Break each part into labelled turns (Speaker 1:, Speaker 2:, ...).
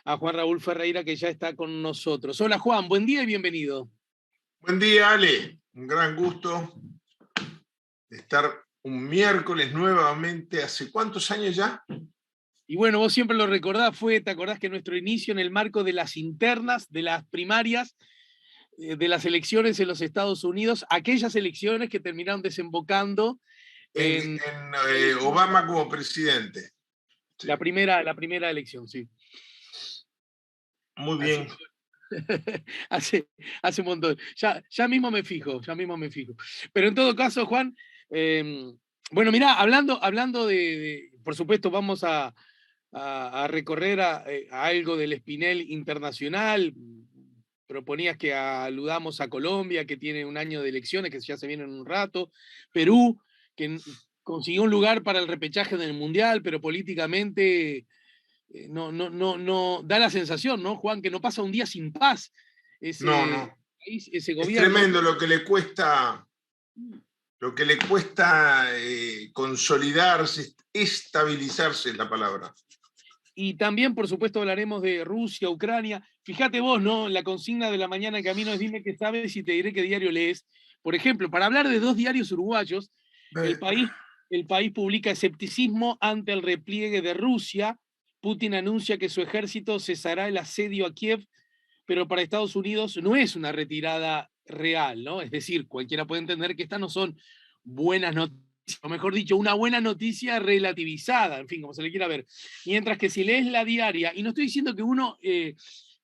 Speaker 1: a Juan Raúl Ferreira, que ya está con nosotros. Hola Juan, buen día y bienvenido.
Speaker 2: Buen día, Ale. Un gran gusto de estar un miércoles nuevamente. ¿Hace cuántos años ya?
Speaker 1: Y bueno, vos siempre lo recordás, ¿te acordás que nuestro inicio en el marco de las internas, de las primarias, de las elecciones en los Estados Unidos, aquellas elecciones que terminaron desembocando en
Speaker 2: Obama como presidente. Sí.
Speaker 1: la primera elección, sí.
Speaker 2: Muy bien.
Speaker 1: Hace un montón. Ya mismo me fijo. Pero en todo caso, Juan, bueno, mirá, hablando por supuesto, vamos a recorrer a algo del Espinel internacional. Proponías que aludamos a Colombia, que tiene un año de elecciones, que ya se viene en un rato. Perú, que consiguió un lugar para el repechaje del Mundial, pero políticamente no da la sensación, ¿no, Juan? Que no pasa un día sin paz ese país, ese gobierno.
Speaker 2: Es tremendo lo que le cuesta consolidarse, estabilizarse es la palabra.
Speaker 1: Y también, por supuesto, hablaremos de Rusia, Ucrania. Fíjate vos, ¿no? La consigna de la mañana en camino es dime qué sabes y te diré qué diario lees. Por ejemplo, para hablar de dos diarios uruguayos, el país publica escepticismo ante el repliegue de Rusia. Putin anuncia que su ejército cesará el asedio a Kiev, pero para Estados Unidos no es una retirada real, ¿no? Es decir, cualquiera puede entender que estas no son buenas noticias, o mejor dicho, una buena noticia relativizada, en fin, como se le quiera ver. Mientras que si lees la diaria, y no estoy diciendo que uno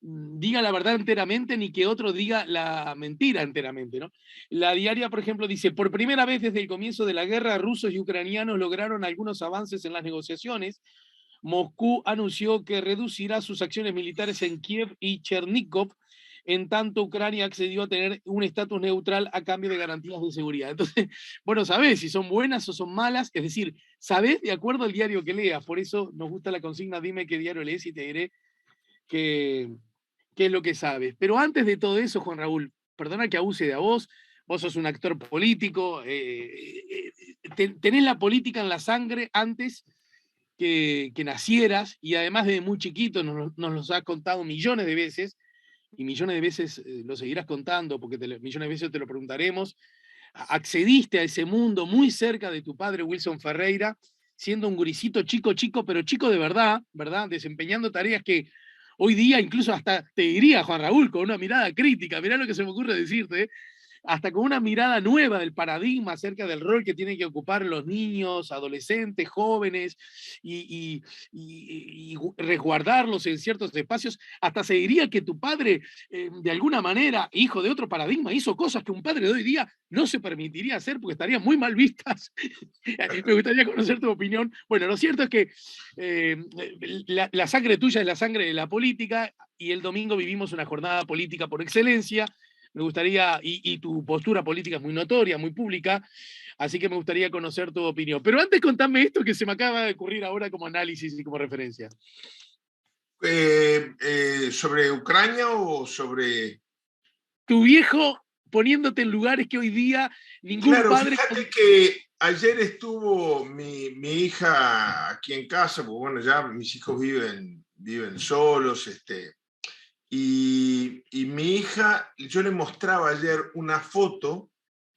Speaker 1: diga la verdad enteramente ni que otro diga la mentira enteramente, ¿no? La diaria, por ejemplo, dice, por primera vez desde el comienzo de la guerra, rusos y ucranianos lograron algunos avances en las negociaciones. Moscú anunció que reducirá sus acciones militares en Kiev y Chernígov, en tanto Ucrania accedió a tener un estatus neutral a cambio de garantías de seguridad. Entonces, bueno, sabés si son buenas o son malas, es decir, sabés de acuerdo al diario que leas, por eso nos gusta la consigna, dime qué diario lees y te diré qué es lo que sabes. Pero antes de todo eso, Juan Raúl, perdona que abuse de vos sos un actor político, tenés la política en la sangre antes que nacieras, y además de muy chiquito nos los has contado millones de veces, y millones de veces lo seguirás contando, porque millones de veces te lo preguntaremos. Accediste a ese mundo muy cerca de tu padre Wilson Ferreira, siendo un gurisito chico, pero chico de verdad, ¿verdad? Desempeñando tareas que hoy día incluso hasta te diría, Juan Raúl, con una mirada crítica, mirá lo que se me ocurre decirte, hasta con una mirada nueva del paradigma acerca del rol que tienen que ocupar los niños, adolescentes, jóvenes, y resguardarlos en ciertos espacios. Hasta se diría que tu padre, de alguna manera, hijo de otro paradigma, hizo cosas que un padre de hoy día no se permitiría hacer porque estarían muy mal vistas. Me gustaría conocer tu opinión. Bueno, lo cierto es que la sangre tuya es la sangre de la política, y el domingo vivimos una jornada política por excelencia. Me gustaría, y tu postura política es muy notoria, muy pública, así que me gustaría conocer tu opinión. Pero antes contame esto que se me acaba de ocurrir ahora como análisis y como referencia.
Speaker 2: ¿Sobre Ucrania o sobre...?
Speaker 1: Tu viejo poniéndote en lugares que hoy día ningún padre...
Speaker 2: Fíjate que ayer estuvo mi hija aquí en casa, porque bueno, ya mis hijos viven solos, y mi hija, yo le mostraba ayer una foto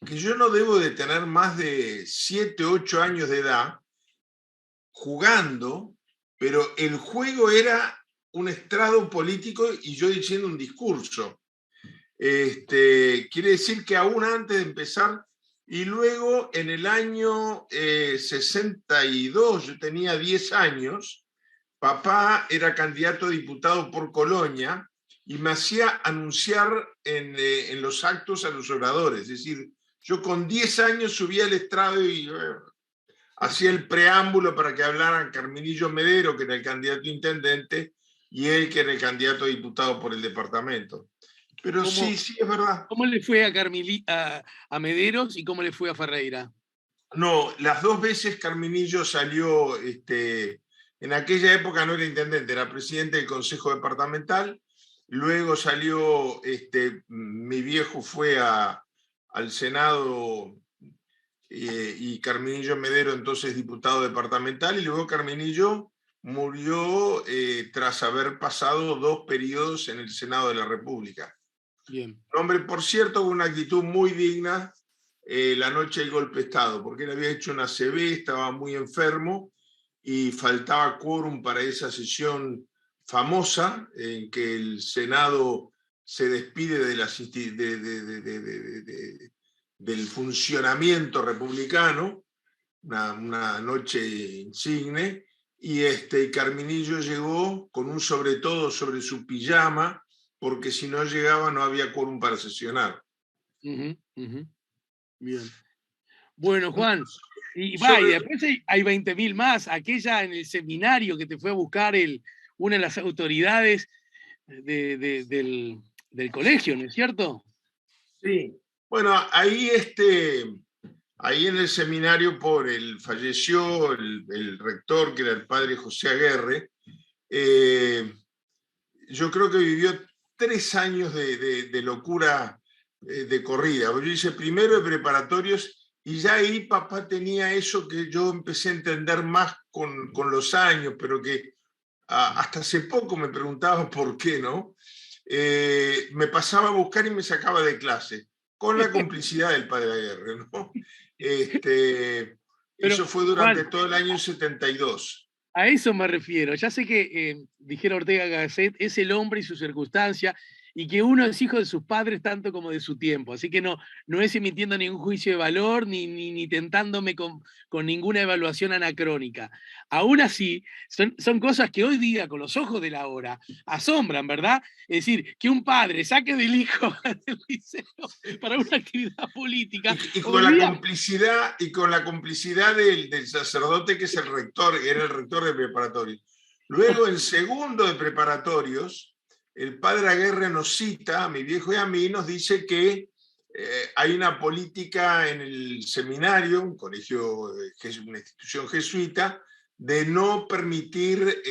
Speaker 2: que yo no debo de tener más de 7, 8 años de edad, jugando, pero el juego era un estrado político y yo diciendo un discurso. Quiere decir que aún antes de empezar, y luego en el año 62, yo tenía 10 años, papá era candidato a diputado por Colonia y me hacía anunciar en los actos a los oradores. Es decir, yo con 10 años subía al estrado y hacía el preámbulo para que hablaran Carminillo Medero, que era el candidato a intendente, y él, que era el candidato a diputado por el departamento. Pero sí, es verdad.
Speaker 1: ¿Cómo le fue a Mederos y cómo le fue a Ferreira?
Speaker 2: No, las dos veces Carminillo salió, en aquella época no era intendente, era presidente del Consejo Departamental. Luego salió, mi viejo fue al Senado y Carminillo Medero entonces diputado departamental, y luego Carminillo murió tras haber pasado 2 periodos en el Senado de la República.
Speaker 1: Bien.
Speaker 2: Un hombre, por cierto, con una actitud muy digna la noche del golpe de Estado, porque él había hecho una ACV, estaba muy enfermo y faltaba quórum para esa sesión famosa en que el Senado se despide de las, del funcionamiento republicano, una noche insigne, y Carminillo llegó con un sobre todo sobre su pijama, porque si no llegaba no había quórum para sesionar.
Speaker 1: Bien. Bueno, Juan, y
Speaker 2: Sobre...
Speaker 1: después hay 20.000 más. Aquella en el seminario que te fue a buscar una de las autoridades del colegio, ¿no es cierto?
Speaker 2: Sí. Bueno, ahí, ahí en el seminario falleció el rector, que era el padre José Aguerre. Yo creo que vivió 3 años de locura de corrida. Yo hice primero de preparatorios y ya ahí papá tenía eso que yo empecé a entender más con los años, pero que hasta hace poco me preguntaba por qué, ¿no? Me pasaba a buscar y me sacaba de clase, con la complicidad del padre Aguerre, ¿no?
Speaker 1: Pero,
Speaker 2: Eso fue durante
Speaker 1: Juan,
Speaker 2: todo el año 72.
Speaker 1: a eso me refiero. Ya sé que, dijera Ortega Gasset, es el hombre y su circunstancia, y que uno es hijo de sus padres tanto como de su tiempo. Así que no es emitiendo ningún juicio de valor ni tentándome con ninguna evaluación anacrónica. Aún así, son cosas que hoy día, con los ojos de la hora, asombran, ¿verdad? Es decir, que un padre saque del hijo del liceo para una actividad política.
Speaker 2: Y con la complicidad del sacerdote, que es el rector, era el rector de preparatorios. Luego, en segundo de preparatorios, el padre Aguerre nos cita, a mi viejo y a mí, nos dice que hay una política en el seminario, un colegio, que es una institución jesuita, de no permitir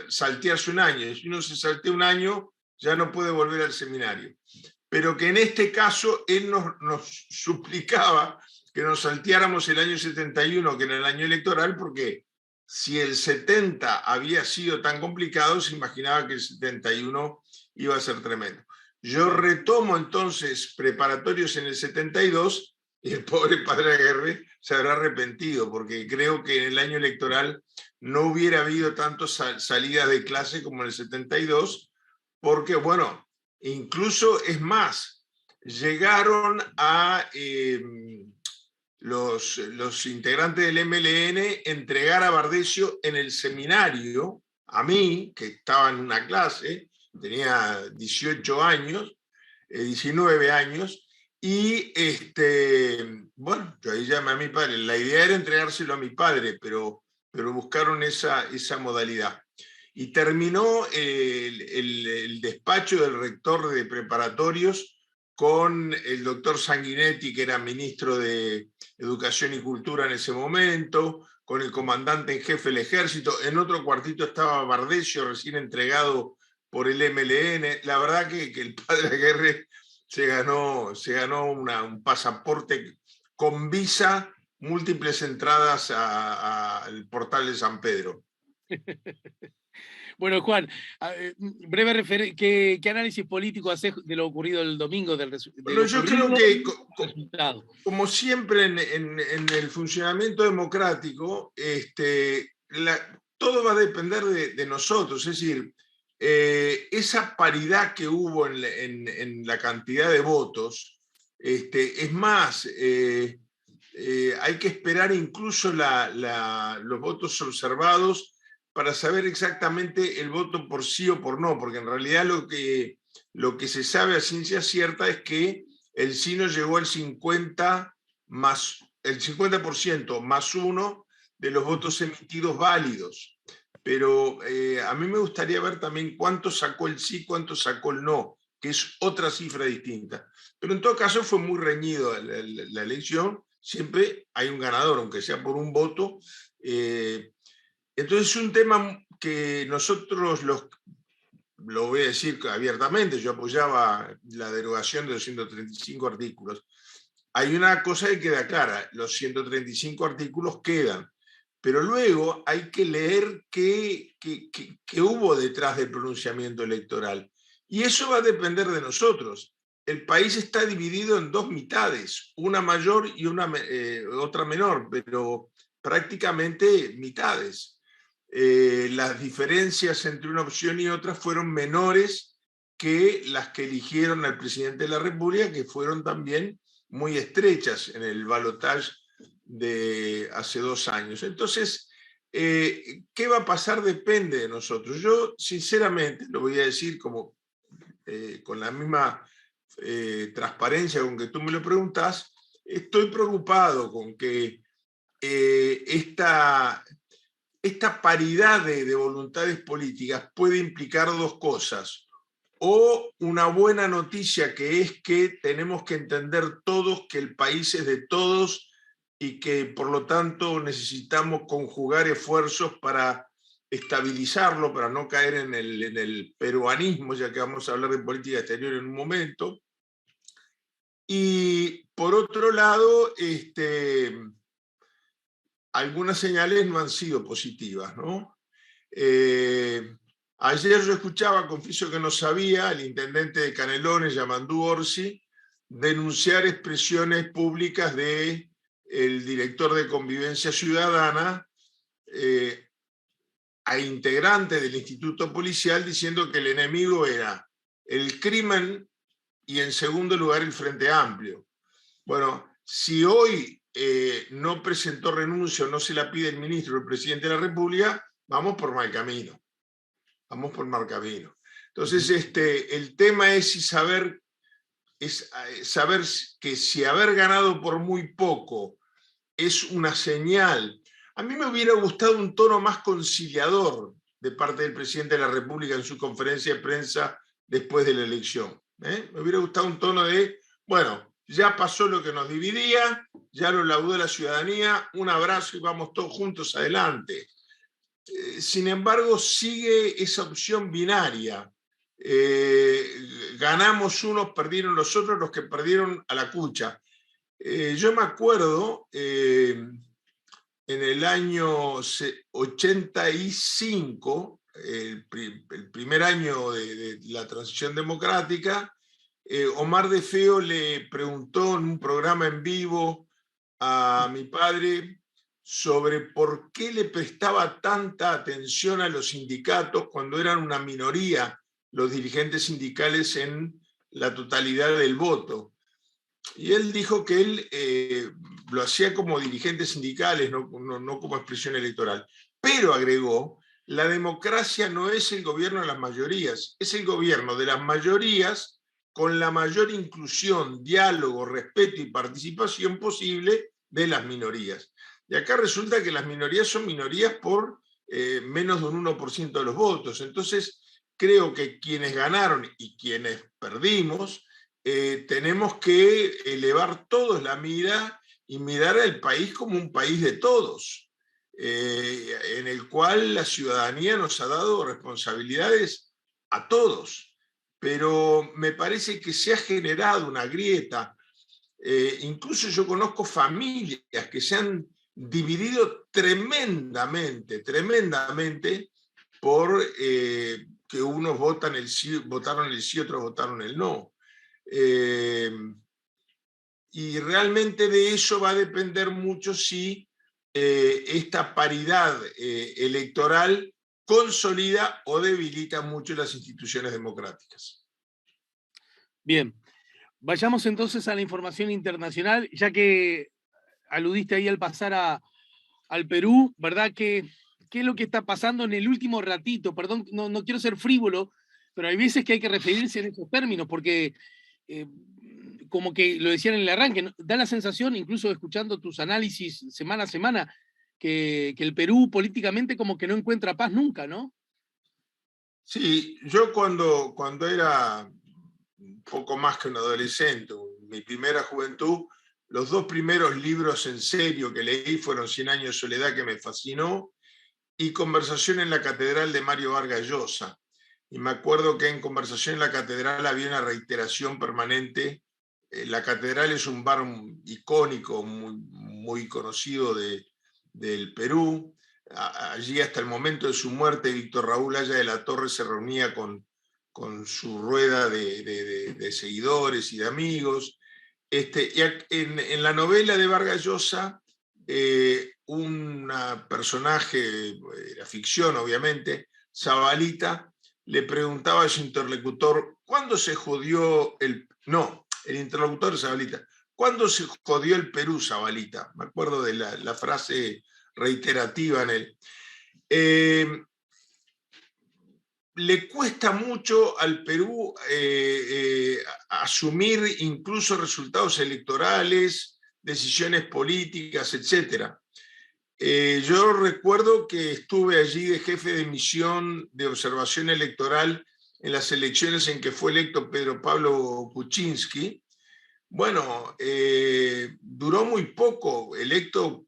Speaker 2: saltearse un año. Si uno se saltea un año, ya no puede volver al seminario. Pero que en este caso él nos suplicaba que nos salteáramos el año 71, que era el año electoral, porque si el 70 había sido tan complicado, se imaginaba que el 71 iba a ser tremendo. Yo retomo entonces preparatorios en el 72 y el pobre padre Aguerre se habrá arrepentido, porque creo que en el año electoral no hubiera habido tantas salidas de clase como en el 72, porque, bueno, incluso es más, llegaron a los integrantes del MLN entregar a Bardesio en el seminario, a mí, que estaba en una clase, tenía 18 años, 19 años, y bueno, yo ahí llamé a mi padre. La idea era entregárselo a mi padre, pero buscaron esa modalidad. Y terminó el despacho del rector de preparatorios con el doctor Sanguinetti, que era ministro de Educación y Cultura en ese momento, con el comandante en jefe del ejército. En otro cuartito estaba Bardesio, recién entregado por el MLN. La verdad que el padre Aguerre se ganó un pasaporte con visa, múltiples entradas al portal de San Pedro.
Speaker 1: Bueno, Juan, breve ¿qué análisis político haces de lo ocurrido el domingo, de
Speaker 2: Bueno,
Speaker 1: lo
Speaker 2: yo
Speaker 1: ocurrido
Speaker 2: creo que,
Speaker 1: resultado?
Speaker 2: como siempre en el funcionamiento democrático, todo va a depender de nosotros. Es decir, esa paridad que hubo en la cantidad de votos, es más, hay que esperar incluso los votos observados para saber exactamente el voto por sí o por no, porque en realidad lo que se sabe a ciencia cierta es que el sí no llegó al 50% más 1 de los votos emitidos válidos. Pero a mí me gustaría ver también cuánto sacó el sí, cuánto sacó el no, que es otra cifra distinta. Pero en todo caso fue muy reñido la elección, siempre hay un ganador, aunque sea por un voto. Entonces es un tema que nosotros lo voy a decir abiertamente, yo apoyaba la derogación de los 135 artículos. Hay una cosa que queda clara, los 135 artículos quedan, pero luego hay que leer qué hubo detrás del pronunciamiento electoral. Y eso va a depender de nosotros. El país está dividido en dos mitades, una mayor y otra menor, pero prácticamente mitades. Las diferencias entre una opción y otra fueron menores que las que eligieron al presidente de la República, que fueron también muy estrechas en el balotaje de hace 2 años. Entonces, ¿qué va a pasar? Depende de nosotros. Yo, sinceramente, lo voy a decir como con la misma transparencia con que tú me lo preguntas, estoy preocupado con que esta paridad de voluntades políticas puede implicar dos cosas. O una buena noticia, que es que tenemos que entender todos que el país es de todos y que por lo tanto necesitamos conjugar esfuerzos para estabilizarlo, para no caer en el peruanismo, ya que vamos a hablar de política exterior en un momento. Y por otro lado, algunas señales no han sido positivas, ¿no? Ayer yo escuchaba, confieso que no sabía, al intendente de Canelones, Yamandú Orsi, denunciar expresiones públicas del director de Convivencia Ciudadana a integrantes del Instituto Policial, diciendo que el enemigo era el crimen y en segundo lugar el Frente Amplio. Bueno, si hoy no presentó renuncia o no se la pide el ministro o el presidente de la República, vamos por mal camino. Vamos por mal camino. Entonces, el tema es saber que si haber ganado por muy poco es una señal. A mí me hubiera gustado un tono más conciliador de parte del presidente de la República en su conferencia de prensa después de la elección. Me hubiera gustado un tono de, bueno, ya pasó lo que nos dividía, ya lo laudó la ciudadanía, un abrazo y vamos todos juntos adelante. Sin embargo, sigue esa opción binaria. Ganamos unos, perdieron los otros, los que perdieron a la cucha. Yo me acuerdo en el año 85, el primer año de la transición democrática, Omar de Feo le preguntó en un programa en vivo a mi padre sobre por qué le prestaba tanta atención a los sindicatos cuando eran una minoría los dirigentes sindicales en la totalidad del voto. Y él dijo que él lo hacía como dirigentes sindicales, no como expresión electoral. Pero agregó, la democracia no es el gobierno de las mayorías, es el gobierno de las mayorías con la mayor inclusión, diálogo, respeto y participación posible de las minorías. Y acá resulta que las minorías son minorías por menos de un 1% de los votos. Entonces, creo que quienes ganaron y quienes perdimos, tenemos que elevar todos la mira y mirar al país como un país de todos, en el cual la ciudadanía nos ha dado responsabilidades a todos. Pero me parece que se ha generado una grieta. Incluso yo conozco familias que se han dividido tremendamente por que unos votaron el sí, otros votaron el no. Y realmente de eso va a depender mucho si esta paridad electoral consolida o debilita mucho las instituciones democráticas.
Speaker 1: Bien, vayamos entonces a la información internacional, ya que aludiste ahí al pasar al Perú, ¿verdad? ¿Qué es lo que está pasando en el último ratito? Perdón, no quiero ser frívolo, pero hay veces que hay que referirse en esos términos, porque como que lo decían en el arranque, ¿no? Da la sensación, incluso escuchando tus análisis semana a semana, que el Perú políticamente como que no encuentra paz nunca, ¿no?
Speaker 2: Sí, yo cuando era un poco más que un adolescente, mi primera juventud, los 2 primeros libros en serio que leí fueron 100 años de soledad, que me fascinó, y Conversación en la Catedral de Mario Vargas Llosa. Y me acuerdo que en Conversación en la Catedral había una reiteración permanente. La Catedral es un bar icónico, muy conocido del Perú. allí hasta el momento de su muerte, Víctor Raúl Haya de la Torre se reunía con su rueda de seguidores y de amigos. Y en la novela de Vargas Llosa, un personaje, era ficción obviamente, Zabalita, le preguntaba a su interlocutor, ¿cuándo se jodió el... No, el interlocutor de Zabalita, ¿cuándo se jodió el Perú, Zabalita? Me acuerdo de la frase reiterativa en él. Le cuesta mucho al Perú asumir incluso resultados electorales, decisiones políticas, etc. Yo recuerdo que estuve allí de jefe de misión de observación electoral en las elecciones en que fue electo Pedro Pablo Kuczynski. Bueno, duró muy poco, electo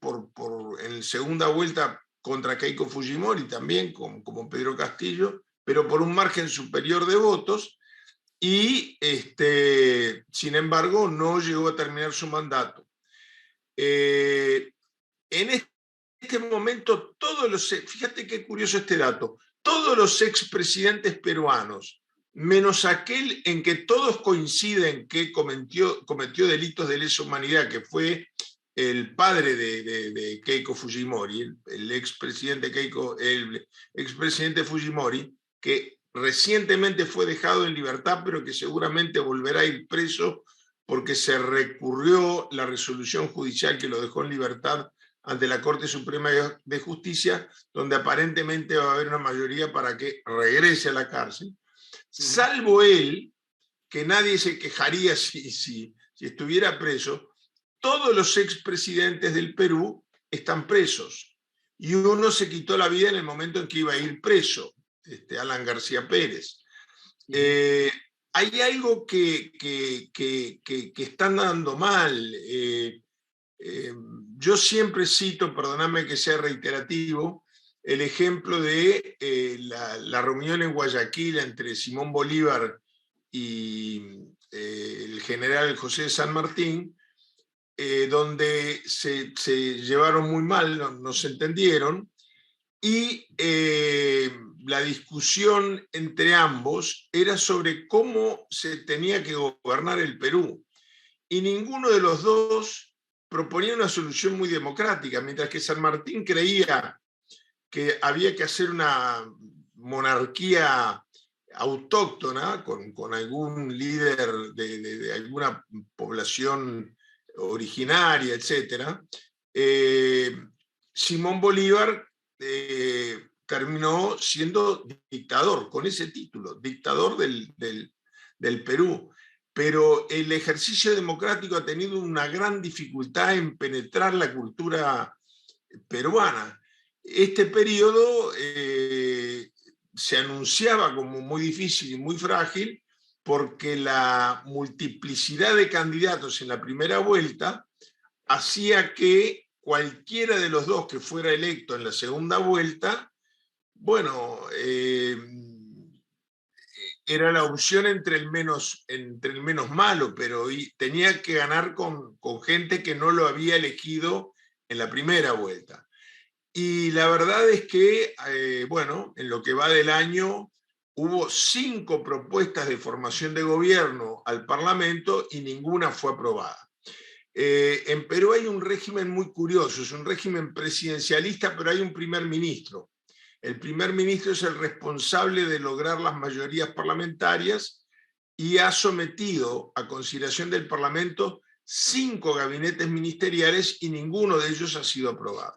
Speaker 2: en segunda vuelta contra Keiko Fujimori también, como Pedro Castillo, pero por un margen superior de votos, y sin embargo no llegó a terminar su mandato. En este momento, fíjate qué curioso este dato, todos los expresidentes peruanos, menos aquel en que todos coinciden que cometió delitos de lesa humanidad, que fue el padre de Keiko Fujimori, el expresidente Fujimori, que recientemente fue dejado en libertad, pero que seguramente volverá a ir preso porque se recurrió la resolución judicial que lo dejó en libertad ante la Corte Suprema de Justicia, donde aparentemente va a haber una mayoría para que regrese a la cárcel. Salvo él, que nadie se quejaría si estuviera preso, todos los expresidentes del Perú están presos. Y uno se quitó la vida en el momento en que iba a ir preso, Alan García Pérez. Hay algo que están dando mal. Yo siempre cito, perdóname que sea reiterativo, el ejemplo de la reunión en Guayaquil entre Simón Bolívar y el general José de San Martín, donde se llevaron muy mal, no se entendieron, y la discusión entre ambos era sobre cómo se tenía que gobernar el Perú. Y ninguno de los dos proponía una solución muy democrática, mientras que San Martín creía que había que hacer una monarquía autóctona con algún líder de alguna población originaria, etc. Simón Bolívar terminó siendo dictador, con ese título, dictador del Perú. Pero el ejercicio democrático ha tenido una gran dificultad en penetrar la cultura peruana. Este periodo se anunciaba como muy difícil y muy frágil porque la multiplicidad de candidatos en la primera vuelta hacía que cualquiera de los dos que fuera electo en la segunda vuelta, bueno, era la opción entre el menos malo, pero tenía que ganar con gente que no lo había elegido en la primera vuelta. Y la verdad es que, bueno, en lo que va del año, hubo 5 propuestas de formación de gobierno al Parlamento y ninguna fue aprobada. En Perú hay un régimen muy curioso, es un régimen presidencialista, pero hay un primer ministro. El primer ministro es el responsable de lograr las mayorías parlamentarias y ha sometido a consideración del Parlamento 5 gabinetes ministeriales y ninguno de ellos ha sido aprobado.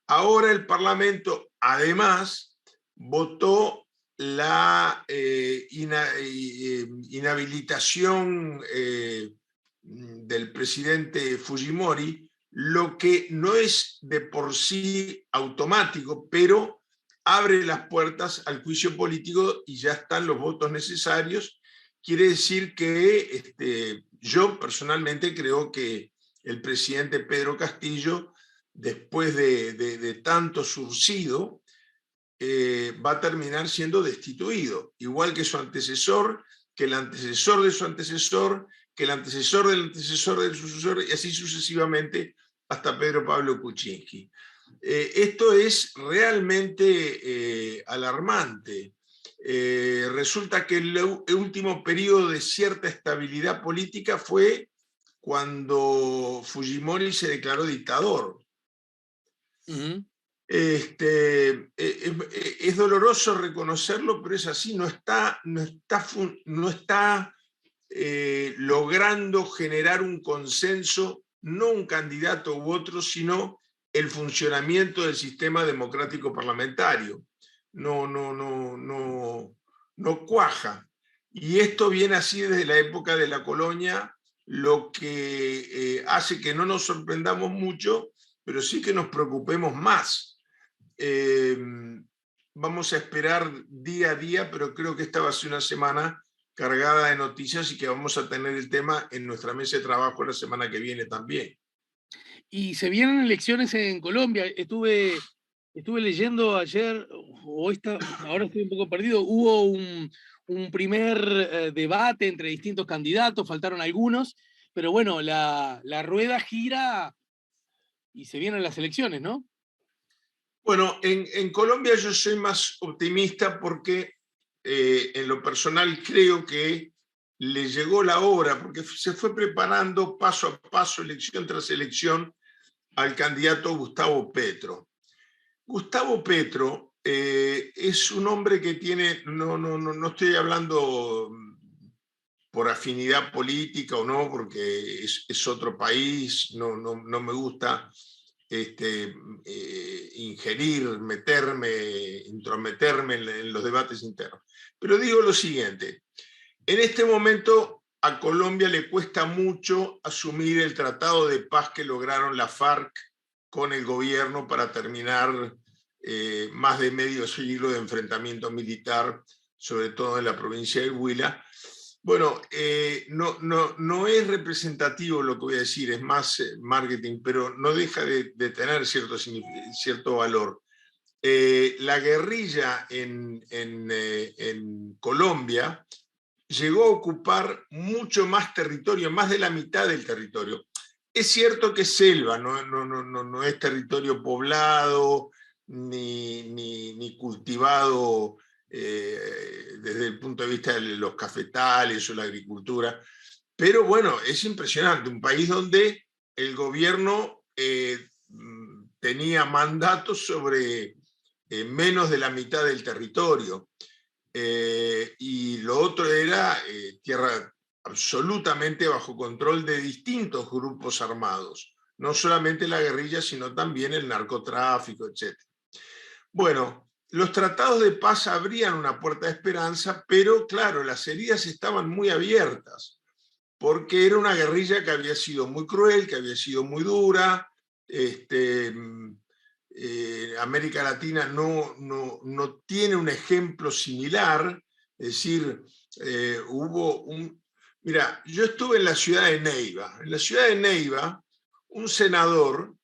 Speaker 2: Ahora el Parlamento, además, votó la inhabilitación del presidente Fujimori, lo que no es de por sí automático, pero abre las puertas al juicio político y ya están los votos necesarios. Quiere decir que yo personalmente creo que el presidente Pedro Castillo, después de tanto surcido, va a terminar siendo destituido, igual que su antecesor, que el antecesor de su antecesor, que el antecesor del antecesor del sucesor, y así sucesivamente hasta Pedro Pablo Kuczynski. Esto es realmente alarmante. Resulta que el último periodo de cierta estabilidad política fue cuando Fujimori se declaró dictador.
Speaker 1: Ujú.
Speaker 2: Es doloroso reconocerlo, pero es así, no está logrando generar un consenso, no un candidato u otro, sino el funcionamiento del sistema democrático parlamentario. No cuaja. Y esto viene así desde la época de la colonia, lo que hace que no nos sorprendamos mucho, pero sí que nos preocupemos más. Vamos a esperar día a día, pero creo que esta va a ser una semana cargada de noticias y que vamos a tener el tema en nuestra mesa de trabajo la semana que viene también.
Speaker 1: Y se vienen elecciones en Colombia. Estuve leyendo ayer, ahora estoy un poco perdido, hubo un primer debate entre distintos candidatos, faltaron algunos, pero bueno, la rueda gira y se vienen las elecciones, ¿no?
Speaker 2: Bueno, en Colombia yo soy más optimista porque en lo personal creo que le llegó la hora, porque se fue preparando paso a paso, elección tras elección, al candidato Gustavo Petro. Gustavo Petro es un hombre que tiene, no estoy hablando por afinidad política o no, porque es otro país, no me gusta ingerir, intrometerme en los debates internos. Pero digo lo siguiente, en este momento a Colombia le cuesta mucho asumir el tratado de paz que lograron la FARC con el gobierno para terminar más de medio siglo de enfrentamiento militar, sobre todo en la provincia de Huila. Bueno, no es representativo lo que voy a decir, es más marketing, pero no deja de tener cierto valor. La guerrilla en Colombia llegó a ocupar mucho más territorio, más de la mitad del territorio. Es cierto que es selva, no es territorio poblado ni cultivado desde el punto de vista de los cafetales o la agricultura, pero bueno, es impresionante, un país donde el gobierno tenía mandatos sobre menos de la mitad del territorio. Y lo otro era tierra absolutamente bajo control de distintos grupos armados, no solamente la guerrilla, sino también el narcotráfico, etc. Bueno, los tratados de paz abrían una puerta de esperanza, pero claro, las heridas estaban muy abiertas, porque era una guerrilla que había sido muy cruel, que había sido muy dura. América Latina no tiene un ejemplo similar, es decir, hubo un... Mira, yo estuve en la ciudad de Neiva. En la ciudad de Neiva, un senador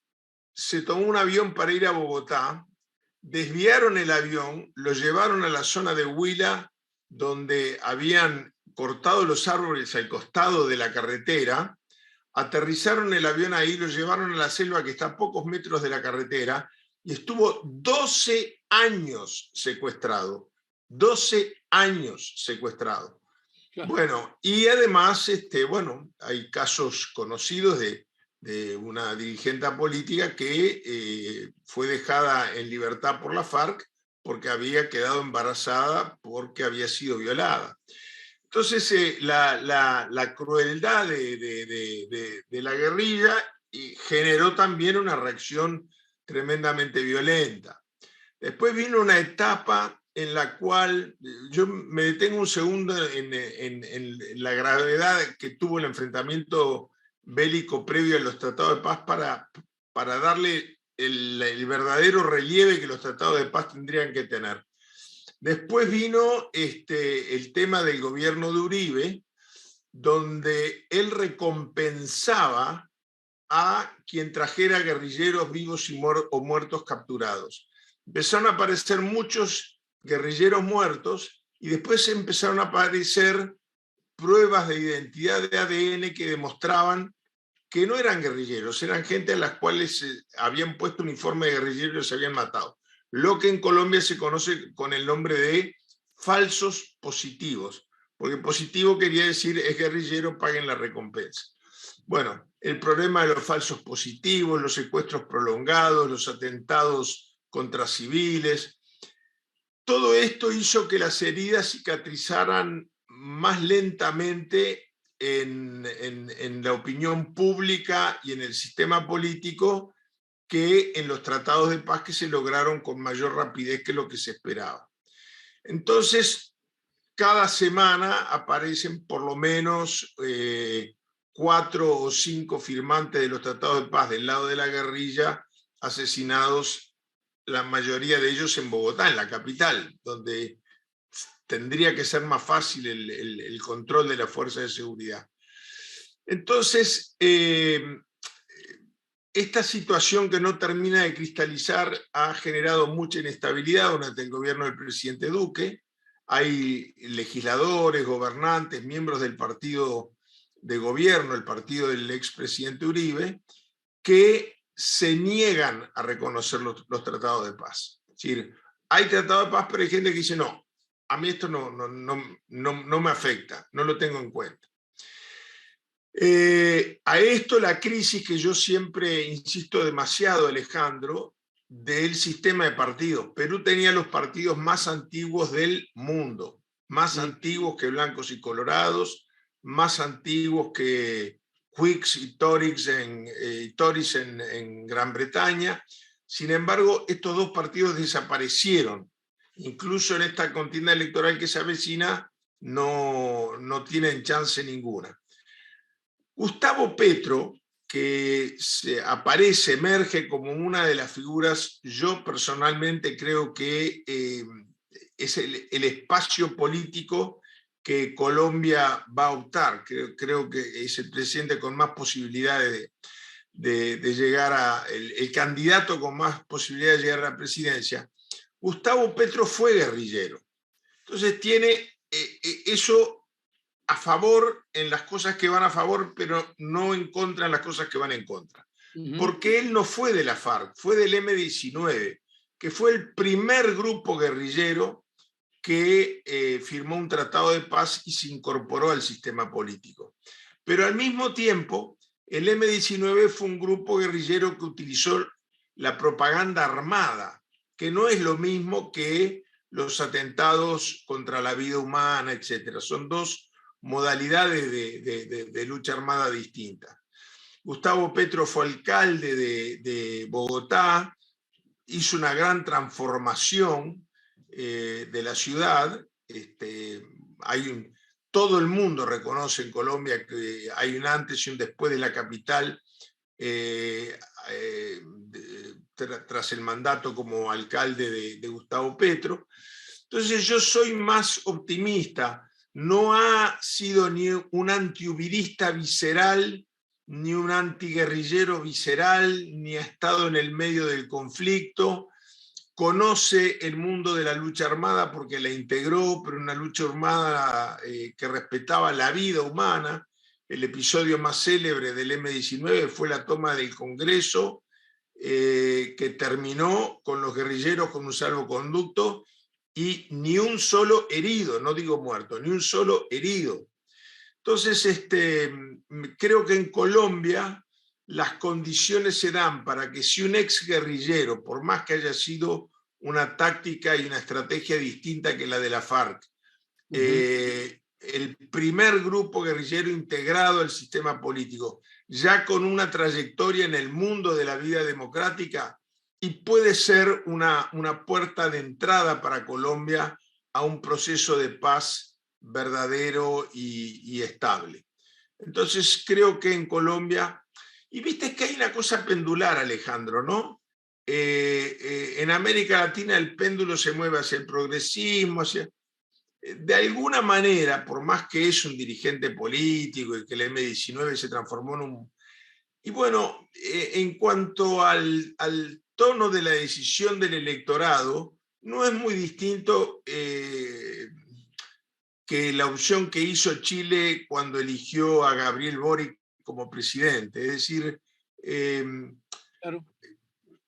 Speaker 2: se tomó un avión para ir a Bogotá, desviaron el avión, lo llevaron a la zona de Huila, donde habían cortado los árboles al costado de la carretera, aterrizaron el avión ahí, lo llevaron a la selva que está a pocos metros de la carretera y estuvo 12 años secuestrado. 12 años secuestrado.
Speaker 1: Claro.
Speaker 2: Bueno, y además, hay casos conocidos de una dirigente política que fue dejada en libertad por la FARC porque había quedado embarazada porque había sido violada. Entonces, la crueldad de la guerrilla generó también una reacción tremendamente violenta. Después vino una etapa en la cual yo me detengo un segundo en la gravedad que tuvo el enfrentamiento bélico previo a los tratados de paz para darle el verdadero relieve que los tratados de paz tendrían que tener. Después vino el tema del gobierno de Uribe, donde él recompensaba a quien trajera guerrilleros vivos o muertos capturados. Empezaron a aparecer muchos guerrilleros muertos y después empezaron a aparecer pruebas de identidad de ADN que demostraban que no eran guerrilleros, eran gente a las cuales habían puesto uniforme de guerrilleros y los habían matado. Lo que en Colombia se conoce con el nombre de falsos positivos, porque positivo quería decir es guerrillero, paguen la recompensa. Bueno, el problema de los falsos positivos, los secuestros prolongados, los atentados contra civiles, todo esto hizo que las heridas cicatrizaran más lentamente en la opinión pública y en el sistema político que en los tratados de paz que se lograron con mayor rapidez que lo que se esperaba. Entonces, cada semana aparecen por lo menos 4 o 5 firmantes de los tratados de paz del lado de la guerrilla asesinados, la mayoría de ellos en Bogotá, en la capital, donde tendría que ser más fácil el control de la fuerza de seguridad. Entonces, esta situación que no termina de cristalizar ha generado mucha inestabilidad durante el gobierno del presidente Duque. Hay legisladores, gobernantes, miembros del partido de gobierno, el partido del expresidente Uribe, que se niegan a reconocer los tratados de paz. Es decir, hay tratados de paz, pero hay gente que dice, no, a mí esto no me afecta, no lo tengo en cuenta. A esto la crisis que yo siempre insisto demasiado, Alejandro, del sistema de partidos. Perú tenía los partidos más antiguos del mundo, más antiguos que blancos y colorados, más antiguos que Whigs y Tories en Gran Bretaña. Sin embargo, estos dos partidos desaparecieron. Incluso en esta contienda electoral que se avecina, no tienen chance ninguna. Gustavo Petro, que aparece, emerge como una de las figuras, yo personalmente creo que es el espacio político que Colombia va a optar. Creo que es el presidente con más posibilidades de llegar a, el candidato con más posibilidades de llegar a la presidencia. Gustavo Petro fue guerrillero. Entonces tiene eso a favor en las cosas que van a favor, pero no en contra en las cosas que van en contra. Porque él no fue de la FARC, fue del M-19, que fue el primer grupo guerrillero que firmó un tratado de paz y se incorporó al sistema político. Pero al mismo tiempo, el M-19 fue un grupo guerrillero que utilizó la propaganda armada, que no es lo mismo que los atentados contra la vida humana, etc. Son dos modalidades de lucha armada distintas. Gustavo Petro fue alcalde de Bogotá, hizo una gran transformación de la ciudad. Todo el mundo reconoce en Colombia que hay un antes y un después de la capital tras el mandato como alcalde de Gustavo Petro. Entonces yo soy más optimista. No ha sido ni un antiubirista visceral, ni un antiguerrillero visceral, ni ha estado en el medio del conflicto. Conoce el mundo de la lucha armada porque la integró, pero una lucha armada que respetaba la vida humana. El episodio más célebre del M-19 fue la toma del Congreso, que terminó con los guerrilleros con un salvoconducto y ni un solo herido, no digo muerto, ni un solo herido. Entonces, creo que en Colombia las condiciones se dan para que si un ex guerrillero, por más que haya sido una táctica y una estrategia distinta que la de la FARC, el primer grupo guerrillero integrado al sistema político, ya con una trayectoria en el mundo de la vida democrática, y puede ser una puerta de entrada para Colombia a un proceso de paz verdadero y estable. Entonces creo que en Colombia, y viste que hay una cosa pendular, Alejandro, ¿no? En América Latina el péndulo se mueve hacia el progresismo, de alguna manera, por más que es un dirigente político y que el M-19 se transformó en un... Y bueno, en cuanto al tono de la decisión del electorado, no es muy distinto que la opción que hizo Chile cuando eligió a Gabriel Boric como presidente. Es decir,
Speaker 1: Claro.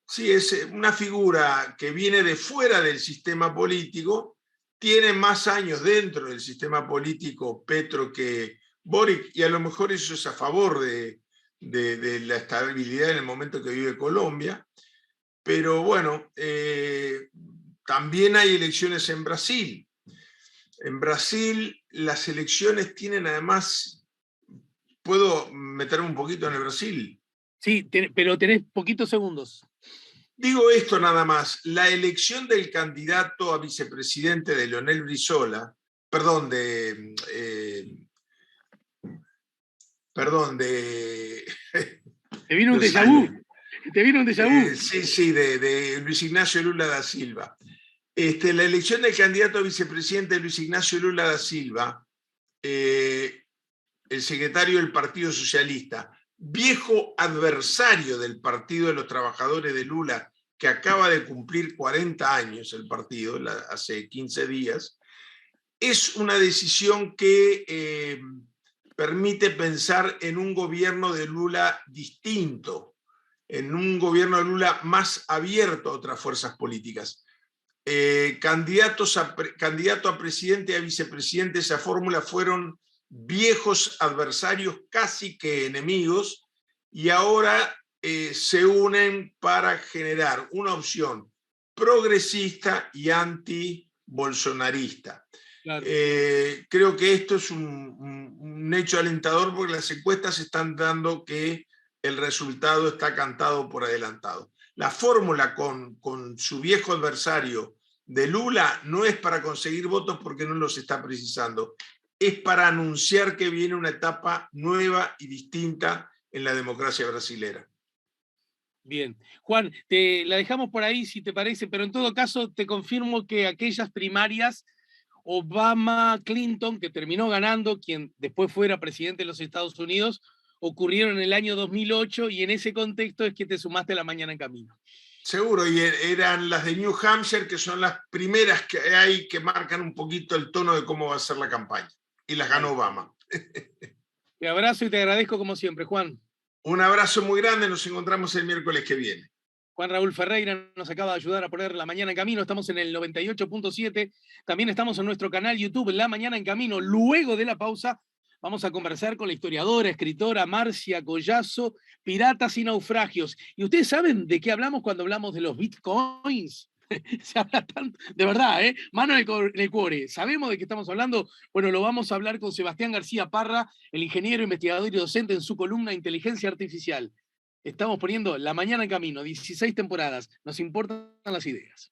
Speaker 2: sí, es una figura que viene de fuera del sistema político, tiene más años dentro del sistema político Petro que Boric, y a lo mejor eso es a favor de la estabilidad en el momento que vive Colombia. Pero bueno, también hay elecciones en Brasil. En Brasil las elecciones tienen además, ¿puedo meterme un poquito en el Brasil?
Speaker 1: Sí, pero tenés poquitos segundos.
Speaker 2: Digo esto nada más, la elección del candidato a vicepresidente de Leonel Brizola, perdón,
Speaker 1: Te vino un
Speaker 2: no
Speaker 1: déjà vu.
Speaker 2: sale.
Speaker 1: Te vino un déjà vu.
Speaker 2: Sí, de Luis Ignacio Lula da Silva. La elección del candidato a vicepresidente de Luis Ignacio Lula da Silva, el secretario del Partido Socialista, viejo adversario del Partido de los Trabajadores de Lula, que acaba de cumplir 40 años el partido, hace 15 días, es una decisión que permite pensar en un gobierno de Lula distinto, en un gobierno de Lula más abierto a otras fuerzas políticas. Candidato a presidente y a vicepresidente, esa fórmula fueron viejos adversarios, casi que enemigos, y ahora se unen para generar una opción progresista y anti-bolsonarista.
Speaker 1: Claro.
Speaker 2: Creo que esto es un hecho alentador porque las encuestas están dando que el resultado está cantado por adelantado. La fórmula con su viejo adversario de Lula no es para conseguir votos porque no los está precisando, es para anunciar que viene una etapa nueva y distinta en la democracia brasilera.
Speaker 1: Bien. Juan, la dejamos por ahí si te parece, pero en todo caso te confirmo que aquellas primarias, Obama-Clinton, que terminó ganando, quien después fuera presidente de los Estados Unidos, ocurrieron en el año 2008 y en ese contexto es que te sumaste a La Mañana en Camino.
Speaker 2: Seguro, y eran las de New Hampshire, que son las primeras que hay que marcan un poquito el tono de cómo va a ser la campaña. Y las ganó Obama.
Speaker 1: Te abrazo y te agradezco como siempre, Juan.
Speaker 2: Un abrazo muy grande, nos encontramos el miércoles que viene.
Speaker 1: Juan Raúl Ferreira nos acaba de ayudar a poner La Mañana en Camino. Estamos en el 98.7. También estamos en nuestro canal YouTube, La Mañana en Camino. Luego de la pausa, vamos a conversar con la historiadora, escritora Marcia Collazo, Piratas y Naufragios. ¿Y ustedes saben de qué hablamos cuando hablamos de los bitcoins? Se habla tanto, de verdad, mano en el cuore. ¿Sabemos de qué estamos hablando? Bueno, lo vamos a hablar con Sebastián García Parra, el ingeniero, investigador y docente en su columna Inteligencia Artificial. Estamos poniendo La Mañana en Camino, 16 temporadas. Nos importan las ideas.